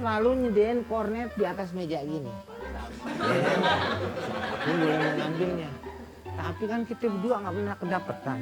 selalu nyediain kornet di atas meja gini. Ya, aku boleh mengambilnya. Tapi kan kita berdua nggak pernah kedapetan.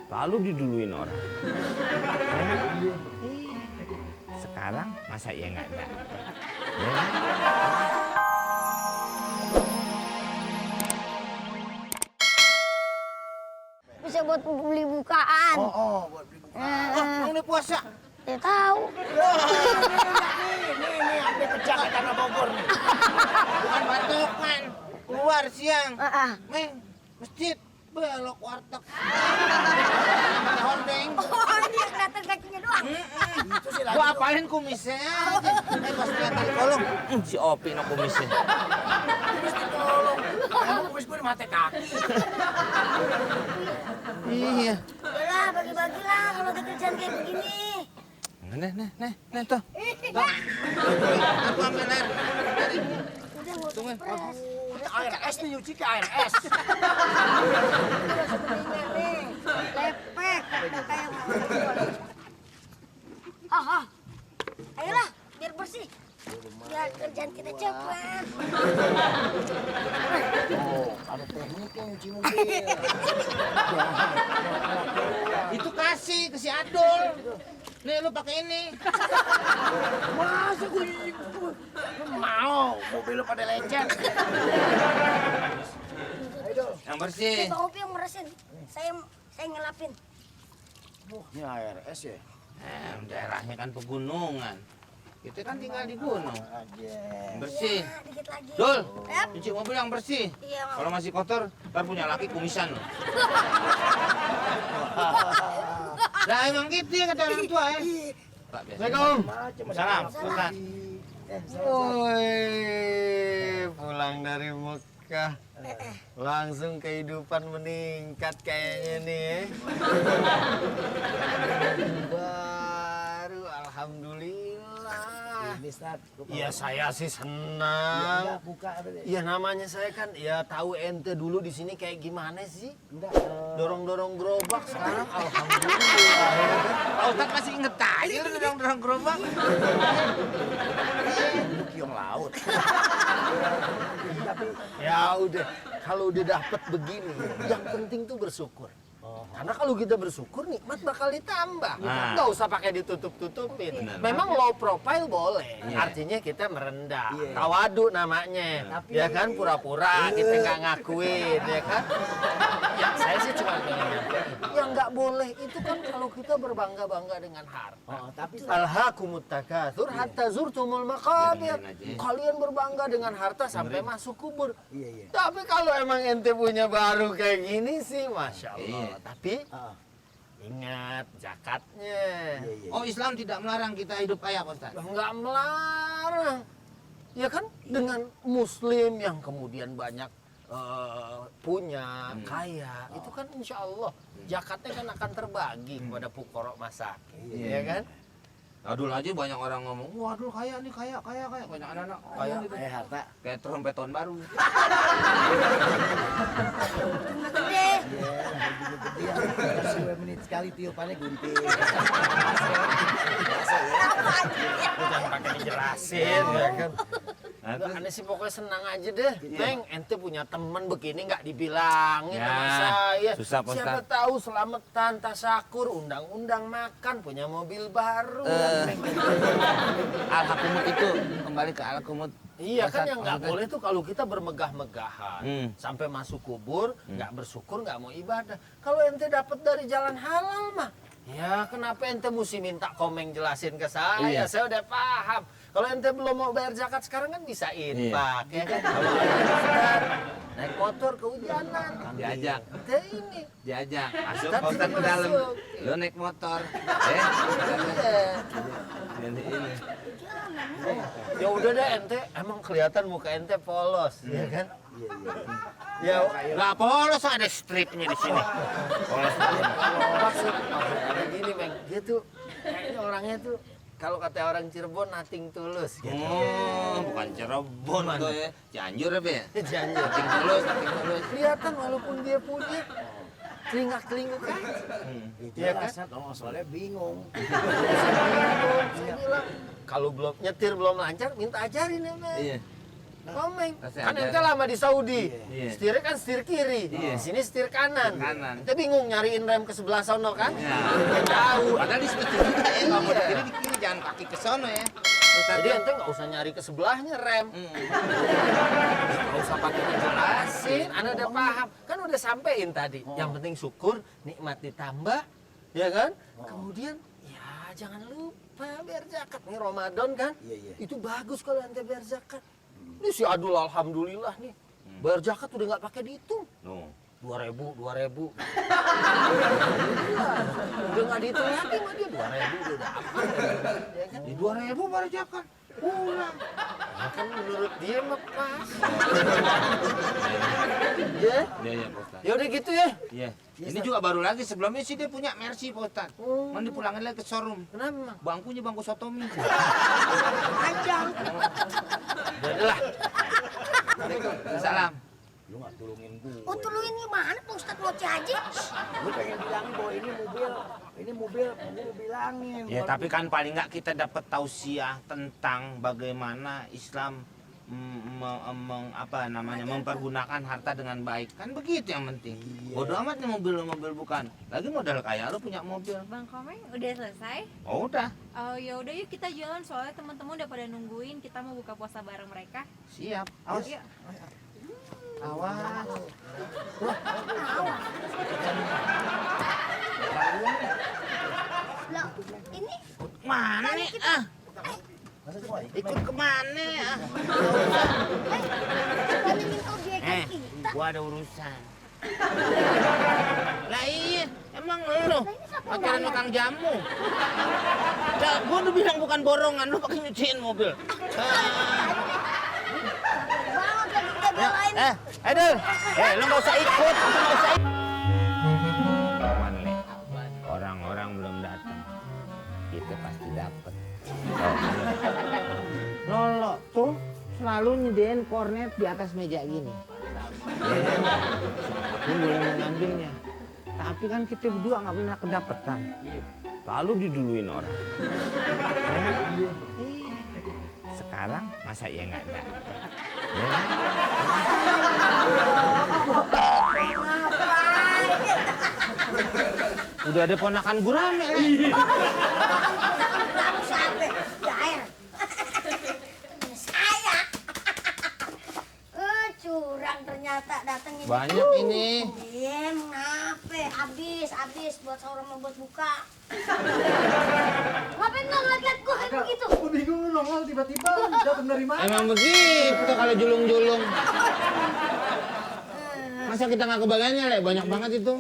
Selalu diduluin orang. Sekarang masa ya nggak ada? Ya. Bisa buat beli bukaan. Buat beli bukaan. Ini puasa. Ya tahu. Ini sampai pecah kayak tanah Bogor nih. Bukan batokan. Keluar siang. Meng, masjid. Belok warteg. Hordeng. Oh, dia kelihatan kakinya doang. Itu sih lagi. Gua apalin kumisnya aja. Pas kelihatan kolong. Si Opi no kumisnya. Mesti tolong. Emang kumis gue di mata kaki. Iya. Udah, bagi-bagilah kalau ada kerjaan kayak begini. Nih tuh. Aku ambil air. Udah, nggak Tunggu. stres. Ini air es nih, nyuci ke air es. Udah sebenarnya nih. Lepek. Kayak ayolah, biar bersih. Biar kerjaan kita cepat. Ada tekniknya nyuci mobil. Itu kasih ke si Adul. Nih lu pakai ini. Masa gue mau mobil lu pada lecet. Yang bersih. Bang Opi yang meresin. Saya ngelapin. Ini air es ya? Daerahnya kan pegunungan. Kita kan tinggal di gunung. Aja. Yang bersih. Ya, dikit lagi. Dul, Yap. cuci mobil yang bersih. Iya, Mang. Kalau masih kotor, ntar punya laki kumisan. Lah emang gitu ya kata orang tua ya. Assalamualaikum. Salam. Sultan. Woi, pulang dari Mekah. Langsung kehidupan meningkat kayaknya nih. Baru, alhamdulillah. Ya saya sih senang. Ya namanya saya kan ya tahu ente dulu di sini kayak gimana sih? Dorong-dorong gerobak sekarang alhamdulillah. Pak Ustadz masih inget aja lu dorong gerobak. Kiong laut. Ya udah, kalau udah dapet begini, yang penting tuh bersyukur. Karena kalau kita bersyukur, nikmat bakal ditambah. Nah. Nggak usah pakai ditutup-tutupin. Benar. Memang low profile boleh, Iya. artinya kita merendah. Iya. Tawadu namanya, ya kan pura-pura kita nggak ngakuin, ya kan? Ya saya sih cuma pengen nyampein. Yang nggak boleh itu kan kalau kita berbangga-bangga dengan harta. Tapi Alhaakumut takatsur hatta zurtumul maqabir. Dengerin aja. Kalian berbangga dengan harta sampai masuk kubur. Iya. Tapi kalau emang ente punya baru kayak gini sih, masya Allah. Iya. Tapi ingat zakatnya. Iya. Oh Islam tidak melarang kita hidup kaya Pak Ustadz. Nggak melarang. Ya kan dengan Muslim yang kemudian banyak punya kaya, itu kan insya Allah zakatnya kan akan terbagi kepada fuqara masakin, ya kan? Adul aja banyak orang ngomong, wah Adul kaya nih, kaya. Banyak anak-anak kaya gitu. Kayak harta. Kayak trompet tahun baru. Gede. Iya, 2 menit sekali tiupannya gunting. Jangan pakai dijelasin, ya kan? Nah, Nggak, aneh sih pokoknya senang aja deh. Neng, ente punya temen begini nggak dibilangin Ya, sama saya. susah, Pak Siapa Ustadz. tahu selamatan, tasakur, undang-undang makan, punya mobil baru. Al-Hakumut itu kembali ke Al-Hakumut. Iya kan Ustadz, yang nggak maksudnya. boleh tuh kalau kita bermegah-megahan sampai masuk kubur nggak bersyukur nggak mau ibadah. Kalau ente dapat dari jalan halal mah, ya kenapa ente mesti minta komeng jelasin ke saya? Iya. Saya udah paham. Kalau ente belum mau bayar zakat sekarang kan bisa infak, ya kan? Kalau naik motor kehujanan, Diajak. ente ini. Diajak. Masuk Ustadz Pak Ustadz ke masuk. dalam. Lo naik motor. Iya. Ganti ini. Ya udah deh ente, emang kelihatan muka ente polos, ya kan? Ya Nggak polos, ada stripnya di sini. maksudnya gini, Bang. Dia tuh kayaknya orangnya tuh kalau kata orang Cirebon nothing tulus gitu. Bukan Cirebon tuh ya. Cianjur apa ya? Janji. Nating tulus. Kelihatan walaupun dia punya kelingak-kelinguk aja. Itu Iya ya kan? kan? Soalnya bingung. Saya bilang, kalau belum nyetir belum lancar minta ajarin ya Meng. Iya. Komeng. Kasih Kan ajarin. ente lama di Saudi. Iya. Setirnya kan setir kiri. Iya. Di sini setir kanan. Kanan. Ente bingung nyariin rem ke sebelah sono kan? Iya. Ente tahu. Padahal di situ juga ya, kalau mau Iya. di kiri di kiri, jangan kaki ke sono ya. Jadi ente nggak usah nyari ke sebelahnya rem. Nggak usah pakai ngejelasin. Anda udah paham. Kan udah sampein tadi. Yang penting syukur, nikmat ditambah, ya kan? Kemudian ya jangan lupa bayar zakat. Nih Ramadan kan? Itu bagus kalau ente bayar zakat. Ini si Adul alhamdulillah nih. Bayar zakat udah nggak pakai dihitung. 2.000. Udah nggak dihitung lagi mah dia 2.000 udah dapat. Ya kan? Di 2.000 baru zakat. Pulang. Ya kan menurut dia mah pas. Ya? Iya, Pak Ustaz. Ya udah gitu ya. Iya. Ini juga baru lagi, sebelumnya sih dia punya Mercy, Pak Ustaz. Mau dipulangin lagi ke showroom. Kenapa Mang? Bangkunya bangku sotomi. Panjang. Ya udahlah. Salam. Oh tolongin gimana Pak Ustadz Moci Haji? Gue pengen bilangin bahwa ini mobil gue bilangin. Ya tapi kan paling nggak kita dapat tausiah tentang bagaimana Islam mempergunakan harta dengan baik. Kan begitu yang penting. Bodoh amat nih mobil bukan. Lagi modal kaya lu punya mobil. Bang Komeng udah selesai? Oh udah, Oh ya udah yuk kita jalan soalnya teman-teman udah pada nungguin kita mau buka puasa bareng mereka. siap. Awas. Yuk. Awas. Lah ini Mana nih? Ikut kemana? bandingin objekan kita. Gua ada urusan. Lah iya, emang lu pacaran sama Kang Jamu. Lah, gua udah bilang bukan borongan, lu pakai nyuciin mobil. Banget lagi kita belain. Aduh, lu nggak usah ikut, lu nggak usah ikut. Orang-orang belum datang, kita pasti dapat. Lolo tuh selalu nyediain kornet di atas meja gini. Siapapun boleh mengambilnya. Tapi kan kita berdua nggak pernah kedapetan. Lalu diduluin orang. Sekarang masa ya nggak ada? Udah ada ponakan gurame nih. Kamu siapa? Jair. Saya. Curang ternyata datangnya. Banyak ini. Iya, ngapain? Habis buat sahur sama buat buka. Ngapain nggak ngeliat gue kayak begitu? Gue bingung lu nongol tiba-tiba datang dari mana? Emang begitu kalau julung-julung. Masa kita nggak kebagiannya, Le? Banyak banget itu.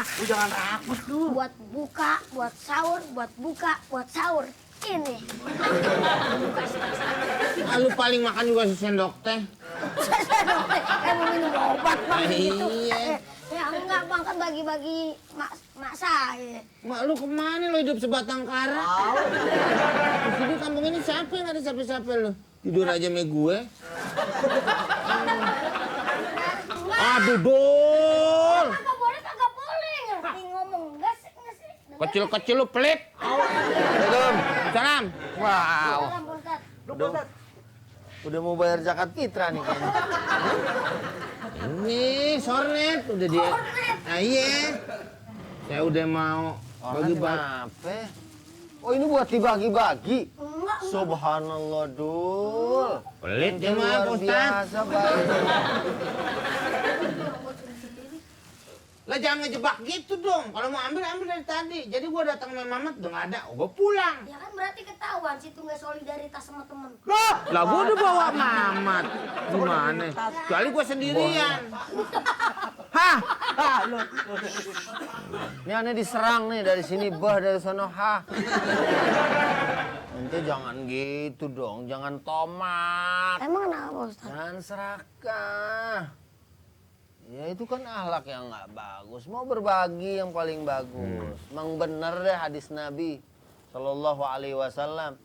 Lu jangan takut lu. Buat buka, buat sahur, buat buka, buat sahur. Ini. Ah, lu paling makan juga sendok teh. Kayak mau minum obat bang gitu. Iya. Ya enggak bang, kan bagi-bagi mak saya. Mak lu kemana lu hidup sebatang kara? Di sini kampung ini siapa yang ada siapa-siapa lu? Tidur aja sama gue. Aduh, Dul. Kagak boleh, kagak boleh. Ngerti ngomong enggak sih? Kecil-kecil lu pelit. Assalamualaikum. Salam. Wow. Salam, Pak Ustadz. Lu Ustaz, Udah mau bayar zakat fitrah nih kayaknya. Ini sornet udah dia. Nah, iya. Saya udah mau bagi-bagi. Kenapa? Oh ini buat dibagi-bagi. Enggak, Subhanallah Dul. Pelit dia mah, Luar Pak Ustaz. biasa baik. Lah jangan ngejebak gitu dong. Kalau mau ambil dari tadi. Jadi gua datang sama Mamat udah nggak ada. Gua pulang. ya kan berarti ketahuan situ nggak solidaritas sama temen. Lah gua udah bawa Mamat. Gimana? Kecuali gua sendirian. Hah? Ini aneh diserang nih dari sini bah dari sana ha. Ente jangan gitu dong, jangan tomat. Emang kenapa Ustaz? Jangan serakah. Ya itu kan akhlak yang nggak bagus. Mau berbagi yang paling bagus. Memang bener deh hadis Nabi Sallallahu Alaihi Wasallam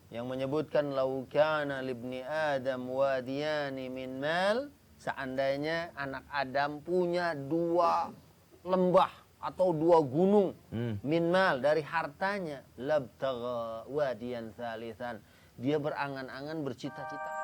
yang menyebutkan laukana libni Adam wadiyani min mal. Seandainya anak Adam punya 2 lembah atau 2 gunung minmal dari hartanya labtagha wadiyan thalithan, dia berangan-angan bercita-cita